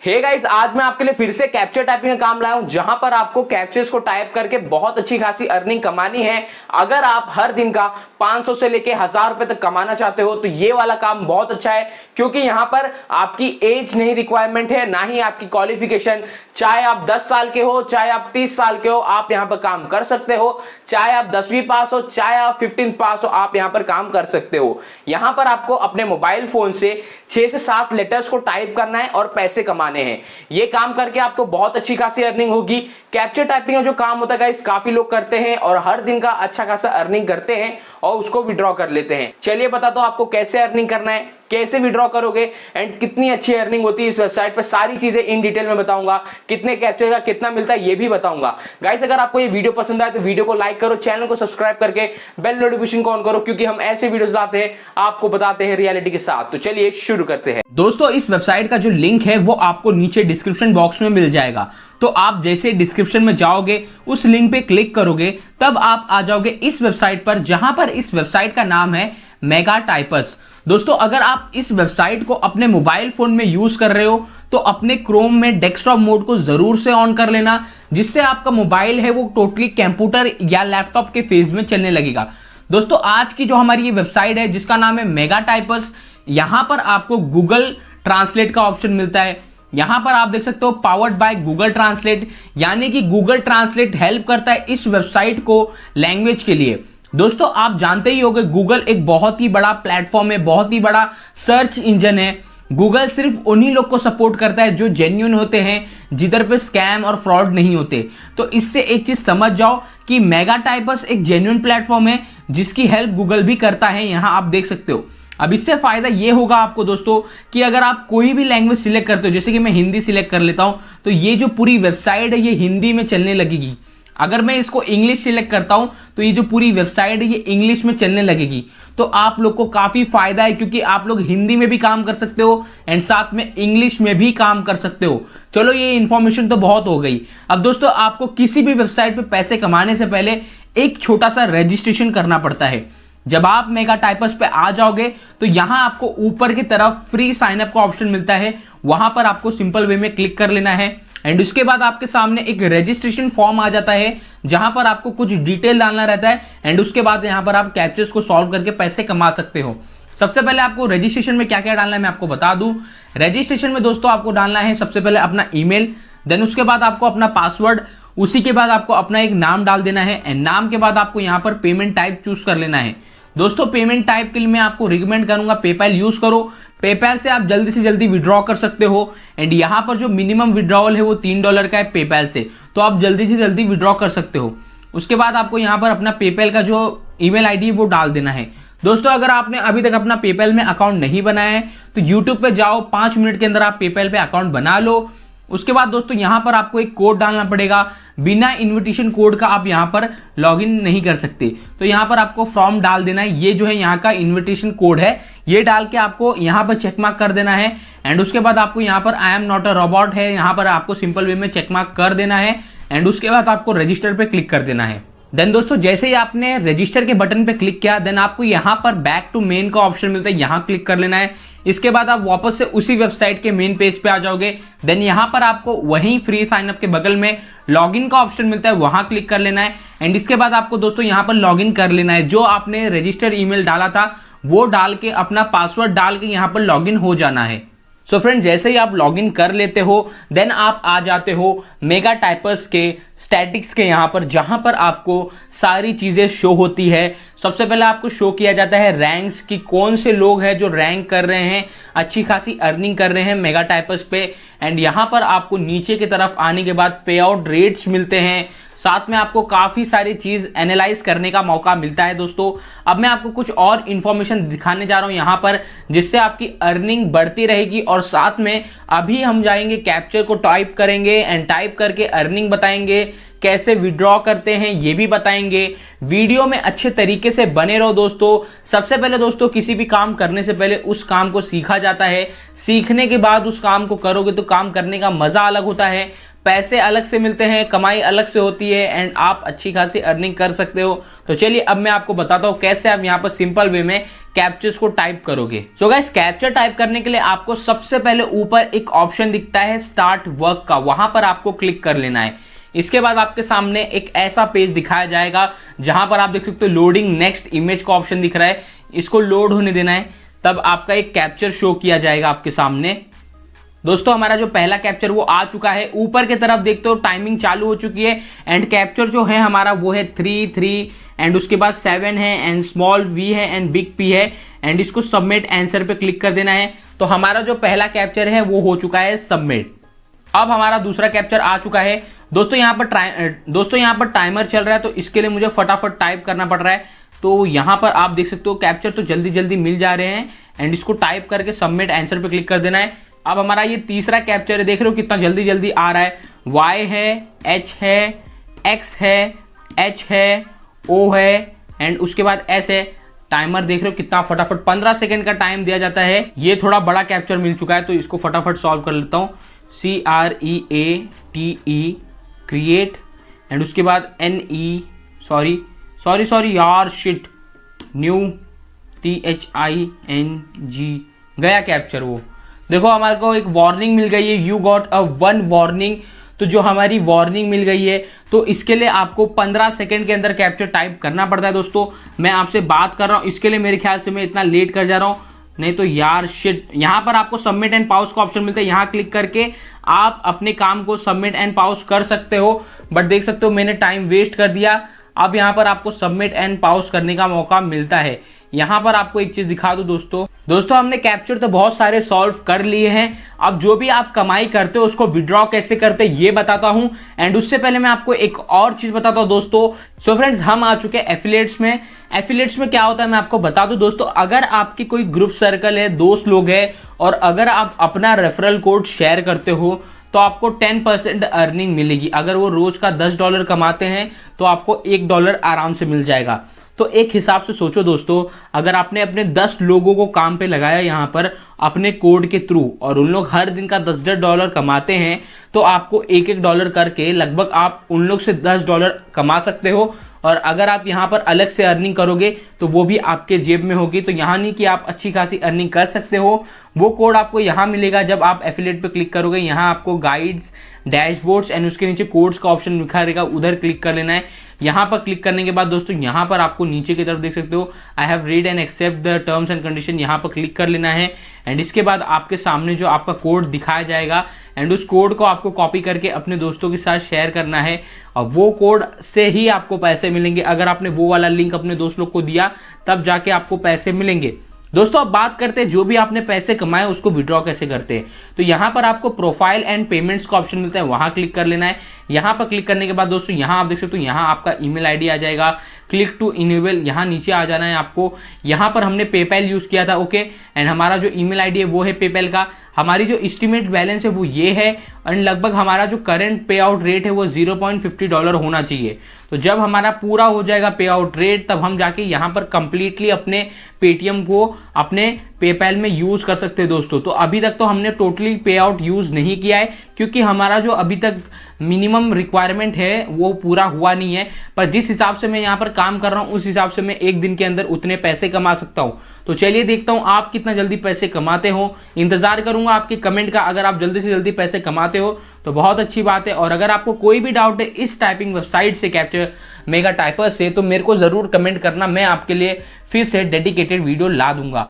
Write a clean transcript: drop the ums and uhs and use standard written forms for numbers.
Hey guys, आज मैं आपके लिए फिर से कैप्चर टाइपिंग का काम लाया हूं, जहां पर आपको कैप्चर्स को टाइप करके बहुत अच्छी खासी अर्निंग कमानी है। अगर आप हर दिन का 500 से लेके 1000 रुपए तक कमाना चाहते हो तो ये वाला काम बहुत अच्छा है, क्योंकि यहां पर आपकी एज नहीं रिक्वायरमेंट है, ना ही आपकी क्वालिफिकेशन। चाहे आप 10 साल के हो, चाहे आप 30 साल के हो, आप यहां पर काम कर सकते हो। चाहे आप 10वीं पास हो, चाहे आप 15th पास हो, आप यहां पर काम कर सकते हो। यहां पर आपको अपने मोबाइल फोन से 6 से 7 लेटर्स को टाइप करना है और पैसे कमाने हैं। ये काम करके आपको बहुत अच्छी खासी अर्निंग होगी। कैप्चर टाइपिंग का जो काम होता है गाइस, काफी लोग करते हैं और हर दिन का अच्छा खासा अर्निंग करते हैं और उसको विड्रॉ कर लेते हैं। चलिए बताता हूं आपको कैसे अर्निंग करना है, कैसे विड्रॉ करोगे एंड कितनी अच्छी अर्निंग होती है इस वेबसाइट पर। सारी चीजें इन डिटेल में बताऊंगा, कितने कैप्चर का कितना मिलता है ये भी बताऊंगा। गाइस, अगर आपको ये वीडियो पसंद आए तो वीडियो को लाइक करो, चैनल को सब्सक्राइब करके बेल नोटिफिकेशन को ऑन करो, क्योंकि हम ऐसे वीडियोस लाते हैं, आपको बताते हैं रियलिटी के साथ। तो चलिए शुरू करते हैं। दोस्तों, इस वेबसाइट का जो लिंक है वो आपको नीचे डिस्क्रिप्शन बॉक्स में मिल जाएगा। तो आप जैसे डिस्क्रिप्शन में जाओगे, उस लिंक पे क्लिक करोगे, तब आप आ जाओगे इस वेबसाइट पर, जहां पर इस वेबसाइट का नाम है मेगा टाइपर्स। दोस्तों, अगर आप इस वेबसाइट को अपने मोबाइल फोन में यूज कर रहे हो तो अपने क्रोम में डेस्कटॉप मोड को जरूर से ऑन कर लेना, जिससे आपका मोबाइल है वो टोटली कंप्यूटर या लैपटॉप के फेज में चलने लगेगा। दोस्तों, आज की जो हमारी ये वेबसाइट है जिसका नाम है मेगा टाइपर्स, यहां पर आपको गूगल ट्रांसलेट का ऑप्शन मिलता है। यहां पर आप देख सकते हो पावर्ड बाय गूगल ट्रांसलेट, यानी कि गूगल ट्रांसलेट हेल्प करता है इस वेबसाइट को लैंग्वेज के लिए। दोस्तों, आप जानते ही होंगे गूगल एक बहुत ही बड़ा प्लेटफॉर्म है, बहुत ही बड़ा सर्च इंजन है। गूगल सिर्फ उन्हीं लोग को सपोर्ट करता है जो जेन्युइन होते हैं, जिधर पे स्कैम और फ्रॉड नहीं होते। तो इससे एक चीज समझ जाओ कि मेगा टाइपर्स एक जेन्युइन प्लेटफॉर्म है जिसकी हेल्प गूगल भी करता है। यहां आप देख सकते हो। अब इससे फायदा ये होगा आपको दोस्तों कि अगर आप कोई भी लैंग्वेज सिलेक्ट करते हो, जैसे कि मैं हिंदी सिलेक्ट कर लेता हूं, तो ये जो पूरी वेबसाइट है ये हिंदी में चलने लगेगी। अगर मैं इसको इंग्लिश सिलेक्ट करता हूं तो ये जो पूरी वेबसाइट है ये इंग्लिश में चलने लगेगी। तो आप लोग को काफी फायदा है, क्योंकि आप लोग हिंदी में भी काम कर सकते हो एंड साथ में इंग्लिश में भी काम कर सकते हो। चलो, ये इंफॉर्मेशन तो बहुत हो गई। अब दोस्तों, आपको किसी भी वेबसाइट पे पैसे कमाने से पहले एक छोटा सा रजिस्ट्रेशन करना पड़ता है। जब आप मेगा टाइपर्स पे आ जाओगे तो यहां आपको ऊपर की तरफ फ्री साइन अप का ऑप्शन मिलता है, वहां पर आपको सिंपल वे में क्लिक कर लेना है एंड उसके बाद आपके सामने एक रजिस्ट्रेशन फॉर्म आ जाता है, जहां पर आपको कुछ डिटेल डालना रहता है एंड उसके बाद यहां पर आप कैप्चर्स को सॉल्व करके पैसे कमा सकते हो। सबसे पहले आपको रजिस्ट्रेशन में क्या क्या डालना है मैं आपको बता दूं। रजिस्ट्रेशन में दोस्तों आपको डालना है सबसे पहले अपना ईमेल, देन उसके बाद आपको अपना पासवर्ड, उसी के बाद आपको अपना एक नाम डाल देना है एंड नाम के बाद आपको यहां पर पेमेंट टाइप चूज कर लेना है। दोस्तों, पेमेंट टाइप के लिए मैं आपको रिकमेंड करूंगा पेपैल यूज करो। पेपैल से आप जल्दी से जल्दी विड्रॉ कर सकते हो एंड यहां पर जो मिनिमम विड्रॉवल है वो $3 का है पेपैल से, तो आप जल्दी से जल्दी विड्रॉ कर सकते हो। उसके बाद आपको यहां पर अपना पेपैल का जो ईमेल आईडी है वो डाल देना है। दोस्तों, अगर आपने अभी तक अपना पेपैल में अकाउंट नहीं बनाया है तो यूट्यूब पे जाओ, 5 मिनट के अंदर आप पेपैल पे अकाउंट बना लो। उसके बाद दोस्तों यहां पर आपको एक कोड डालना पड़ेगा। बिना इनविटेशन कोड का आप यहां पर लॉगिन नहीं कर सकते, तो यहां पर आपको फॉर्म डाल देना है। ये जो है यहां का इनविटेशन कोड है, ये डाल के आपको यहां पर चेक मार्क कर देना है एंड उसके बाद आपको यहां पर I am not a robot है, यहां पर आपको सिंपल वे में चेक मार्क कर देना है एंड उसके बाद आपको रजिस्टर पे क्लिक कर देना है। देन दोस्तों, जैसे ही आपने रजिस्टर के बटन पे क्लिक किया, देन आपको यहां पर बैक टू मेन का ऑप्शन मिलता है, यहां क्लिक कर लेना है। इसके बाद आप वापस से उसी वेबसाइट के मेन पेज पे आ जाओगे। देन यहां पर आपको वहीं फ्री साइन अप के बगल में लॉगिन का ऑप्शन मिलता है, वहां क्लिक कर लेना है एंड इसके बाद आपको दोस्तों यहां पर लॉगिन कर लेना है। जो आपने रजिस्टर ईमेल डाला था वो डाल के, अपना पासवर्ड डाल के यहां पर लॉगिन हो जाना है। सो फ्रेंड, जैसे ही आप लॉगिन कर लेते हो देन आप आ जाते हो मेगा टाइपर्स के स्टैटिक्स के यहां पर, जहां पर आपको सारी चीजें शो होती है। सबसे पहले आपको शो किया जाता है रैंक्स की, कौन से लोग हैं जो रैंक कर रहे हैं, अच्छी खासी अर्निंग कर रहे हैं मेगा टाइपर्स पे। एंड यहां पर आपको नीचे की तरफ आने के बाद पे आउट रेट्स मिलते हैं, साथ में आपको काफी सारी चीज एनालाइज करने का मौका मिलता है। दोस्तों, अब मैं आपको कुछ और इंफॉर्मेशन दिखाने जा रहा हूं यहां पर, जिससे आपकी अर्निंग बढ़ती रहेगी और साथ में अभी हम जाएंगे कैप्चर को टाइप करेंगे एंड टाइप करके अर्निंग बताएंगे, कैसे विड्रॉ करते हैं ये भी बताएंगे। वीडियो में अच्छे तरीके से बने रहो दोस्तों। सबसे पहले दोस्तों, किसी भी काम करने से पहले उस काम को सीखा जाता है, सीखने के बाद उस काम को करोगे तो काम करने का मजा अलग होता है, पैसे अलग से मिलते हैं, कमाई अलग से होती है एंड आप अच्छी खासी अर्निंग कर सकते हो। तो चलिए अब मैं आपको बताता हूँ कैसे आप यहाँ पर सिंपल वे में कैप्चर्स को टाइप करोगे। सो गाइस, कैप्चर टाइप करने के लिए आपको सबसे पहले ऊपर एक ऑप्शन दिखता है स्टार्ट वर्क का, वहां पर आपको क्लिक कर लेना है। इसके बाद आपके सामने एक ऐसा पेज दिखाया जाएगा जहां पर आप देख सकते हो लोडिंग नेक्स्ट इमेज का ऑप्शन दिख रहा है, इसको लोड होने देना है, तब आपका एक कैप्चर शो किया जाएगा आपके सामने। दोस्तों हमारा जो पहला कैप्चर वो आ चुका है, ऊपर की तरफ देखते हो टाइमिंग चालू हो चुकी है एंड कैप्चर जो है हमारा वो है 3 एंड उसके बाद 7 है एंड स्मॉल v है एंड बिग P है एंड इसको सबमिट आंसर पे क्लिक कर देना है। तो हमारा जो पहला कैप्चर है वो हो चुका है सबमिट। अब हमारा दूसरा कैप्चर आ चुका है। दोस्तों यहाँ पर टाइमर चल रहा है, तो इसके लिए मुझे फटाफट टाइप करना पड़ रहा है। तो यहाँ पर आप देख सकते हो कैप्चर तो जल्दी जल्दी मिल जा रहे हैं एंड इसको टाइप करके सबमिट आंसर पे क्लिक कर देना है। अब हमारा ये तीसरा कैप्चर है, देख रहे हो कितना जल्दी जल्दी आ रहा है। Y है, H है, X है, H है, O है एंड उसके बाद S है। टाइमर देख रहे हो कितना फटाफट 15 सेकंड का टाइम दिया जाता है। ये थोड़ा बड़ा कैप्चर मिल चुका है तो इसको फटाफट सॉल्व कर लेता हूँ। CREATE क्रिएट एंड उसके बाद NE सॉरी यार शिट न्यू THING गया कैप्चर। वो देखो हमारे को एक वार्निंग मिल गई है, यू गॉट अ 1 वार्निंग। तो जो हमारी वार्निंग मिल गई है तो इसके लिए आपको 15 सेकंड के अंदर कैप्चर टाइप करना पड़ता है। दोस्तों मैं आपसे बात कर रहा हूँ, इसके लिए मेरे ख्याल से मैं इतना लेट कर जा रहा हूँ, नहीं तो यार शिट। यहाँ पर आपको सबमिट एंड पाउस का ऑप्शन मिलता है, यहाँ क्लिक करके आप अपने काम को सबमिट एंड पाउस कर सकते हो। बट देख सकते हो मैंने टाइम वेस्ट कर दिया। अब यहाँ पर आपको सबमिट एंड पाउस करने का मौका मिलता है। यहाँ पर आपको एक चीज दिखा दूं दोस्तों हमने कैप्चर तो बहुत सारे सॉल्व कर लिए हैं। अब जो भी आप कमाई करते हो उसको विड्रॉ कैसे करते हैं ये बताता हूं एंड उससे पहले मैं आपको एक और चीज बताता हूं दोस्तों। सो फ्रेंड्स, हम आ चुके हैं एफिलिएट्स में। एफिलिएट्स में क्या होता है मैं आपको बता दूं दोस्तों, अगर आपकी कोई ग्रुप सर्कल है, दोस्त लोग हैं और अगर आप अपना रेफरल कोड शेयर करते हो तो आपको 10% अर्निंग मिलेगी। अगर वो रोज का $10 कमाते हैं तो आपको $1 आराम से मिल जाएगा। तो एक हिसाब से सोचो दोस्तों, अगर आपने अपने 10 लोगों को काम पे लगाया यहाँ पर अपने कोड के थ्रू और उन लोग हर दिन का $10 कमाते हैं तो आपको $1 करके लगभग आप उन लोग से $10 कमा सकते हो। और अगर आप यहाँ पर अलग से अर्निंग करोगे तो वो भी आपके जेब में होगी। तो यहाँ नहीं कि आप अच्छी खासी अर्निंग कर सकते हो, वो कोड आपको यहाँ मिलेगा जब आप एफिलिएट पे क्लिक करोगे। यहाँ आपको गाइड्स, डैशबोर्ड्स एंड उसके नीचे कोड्स का ऑप्शन लिखा रहेगा, उधर क्लिक कर लेना है। यहाँ पर क्लिक करने के बाद दोस्तों यहाँ पर आपको नीचे की तरफ देख सकते हो I have read and accept the terms and condition, यहाँ पर क्लिक कर लेना है एंड इसके बाद आपके सामने जो आपका कोड दिखाया जाएगा एंड उस कोड को आपको कॉपी करके अपने दोस्तों के साथ शेयर करना है और वो कोड से ही आपको पैसे मिलेंगे। अगर आपने वो वाला लिंक अपने दोस्त लोग को दिया तब जाके आपको पैसे मिलेंगे। दोस्तों अब बात करते हैं जो भी आपने पैसे कमाए उसको विड्रॉ कैसे करते हैं। तो यहाँ पर आपको प्रोफाइल एंड पेमेंट्स का ऑप्शन मिलता है, वहां क्लिक कर लेना है। यहाँ पर क्लिक करने के बाद दोस्तों यहाँ आप देख सकते हो यहाँ आपका ईमेल आईडी आ जाएगा, क्लिक टू इनेबल यहाँ नीचे आ जाना है आपको। यहाँ पर हमने पेपैल यूज किया था ओके एंड हमारा जो ईमेल आईडी है वो है पेपैल का। हमारी जो एस्टिमेट बैलेंस है वो ये है एंड लगभग हमारा जो करंट पे आउट रेट है वो $0.50 होना चाहिए। तो जब हमारा पूरा हो जाएगा पे आउट रेट तब हम जाके यहाँ पर कंप्लीटली अपने पेटीएम को अपने पेपैल में यूज कर सकते हैं दोस्तों। तो अभी तक तो हमने टोटली पे आउट यूज नहीं किया है क्योंकि हमारा जो अभी तक मिनिमम रिक्वायरमेंट है वो पूरा हुआ नहीं है। पर जिस हिसाब से मैं यहाँ पर काम कर रहा हूँ उस हिसाब से मैं एक दिन के अंदर उतने पैसे कमा सकता हूँ। तो चलिए देखता हूँ आप कितना जल्दी पैसे कमाते हो। इंतजार करूंगा आपके कमेंट का। अगर आप जल्दी से जल्दी पैसे कमाते हो तो बहुत अच्छी बात है। और अगर आपको कोई भी डाउट है इस टाइपिंग वेबसाइट से कैप्चर मेगा टाइपर से तो मेरे को जरूर कमेंट करना, मैं आपके लिए फिर से डेडिकेटेड वीडियो ला दूंगा।